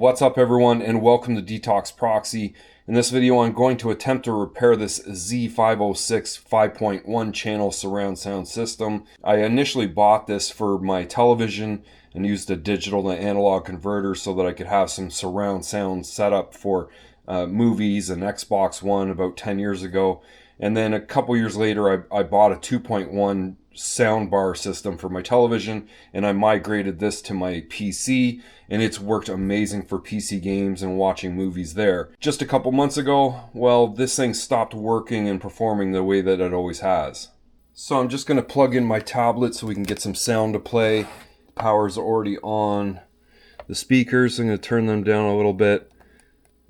What's up everyone, and welcome to Detox Proxy. In this video I'm going to attempt to repair this Z506 5.1 channel surround sound system. I initially bought this for my television and used a digital to analog converter so that I could have some surround sound set up for movies and Xbox One about 10 years ago. And then a couple years later I bought a 2.1 soundbar system for my television, and I migrated this to my PC, and it's worked amazing for PC games and watching movies there. Just a couple months ago, well, this thing stopped working and performing the way that it always has. So I'm just going to plug in my tablet so we can get some sound to play. Power's already on. The speakers, I'm going to turn them down a little bit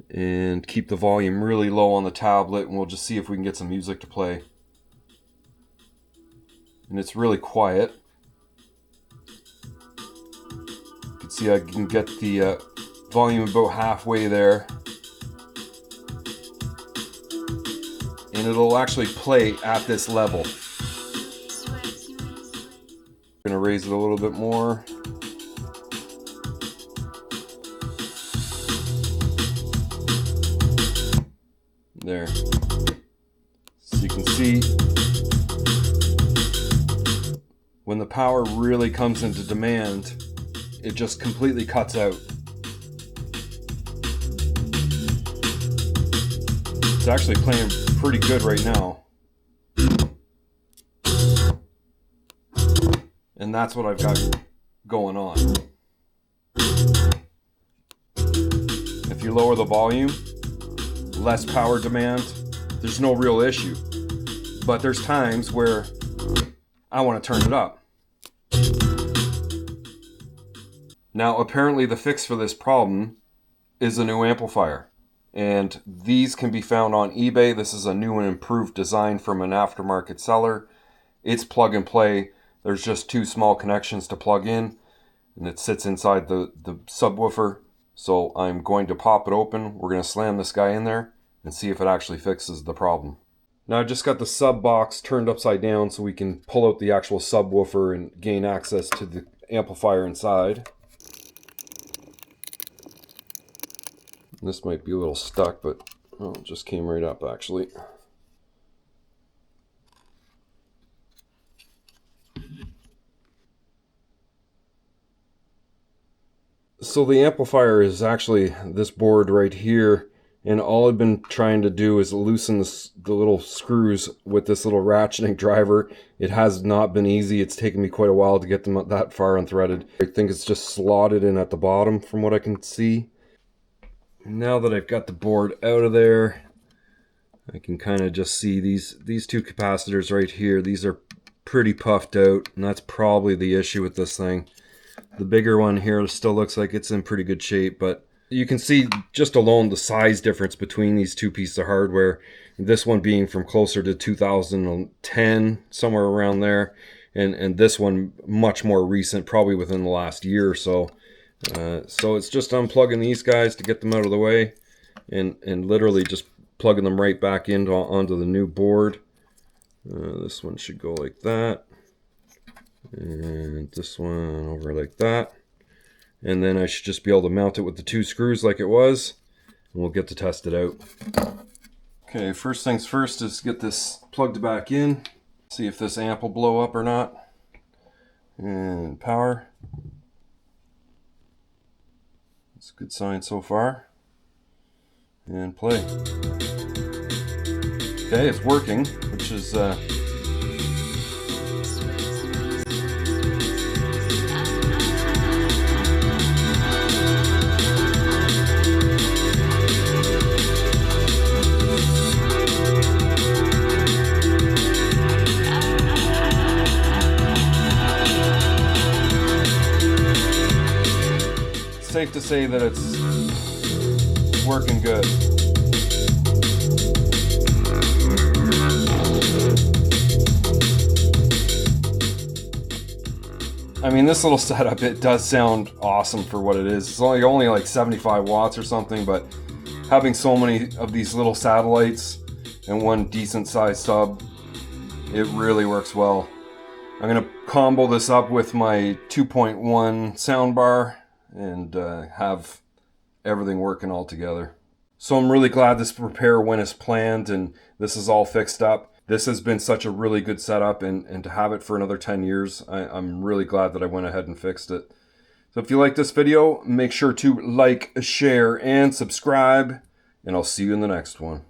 and keep the volume really low on the tablet, and we'll just see if we can get some music to play. And it's really quiet. You can see I can get the volume about halfway there, and it'll actually play at this level. I'm gonna raise it a little bit more. There. So you can see when the power really comes into demand, it just completely cuts out. It's actually playing pretty good right now. And that's what I've got going on. If you lower the volume, less power demand, there's no real issue. But there's times where I want to turn it up. Now, apparently the fix for this problem is a new amplifier. And these can be found on eBay. This is a new and improved design from an aftermarket seller. It's plug and play. There's just two small connections to plug in, and it sits inside the subwoofer. So I'm going to pop it open. We're going to slam this guy in there and see if it actually fixes the problem. Now I just got the sub box turned upside down so we can pull out the actual subwoofer and gain access to the amplifier inside. This might be a little stuck, but oh, it just came right up actually. So the amplifier is actually this board right here. And all I've been trying to do is loosen the little screws with this little ratcheting driver. It has not been easy. It's taken me quite a while to get them that far unthreaded. I think it's just slotted in at the bottom from what I can see. Now that I've got the board out of there, I can kind of just see these two capacitors right here. These are pretty puffed out, and that's probably the issue with this thing. The bigger one here still looks like it's in pretty good shape, but you can see just alone the size difference between these two pieces of hardware. This one being from closer to 2010, somewhere around there, and this one much more recent, probably within the last year or so. So it's just unplugging these guys to get them out of the way, and literally just plugging them right back onto the new board. This one should go like that, and this one over like that. And then I should just be able to mount it with the two screws like it was, and we'll get to test it out. Okay, first things first is get this plugged back in, see if this amp will blow up or not. And power. It's a good sign so far. And play. Okay, it's working, which is safe to say that it's working good. I mean, this little setup, it does sound awesome for what it is. It's only like 75 watts or something, but having so many of these little satellites and one decent sized sub, it really works well. I'm going to combo this up with my 2.1 soundbar and have everything working all together. So I'm really glad this repair went as planned and this is all fixed up. This has been such a really good setup, and to have it for another 10 years, I'm really glad that I went ahead and fixed it. So if you like this video, make sure to like, share, and subscribe, and I'll see you in the next one.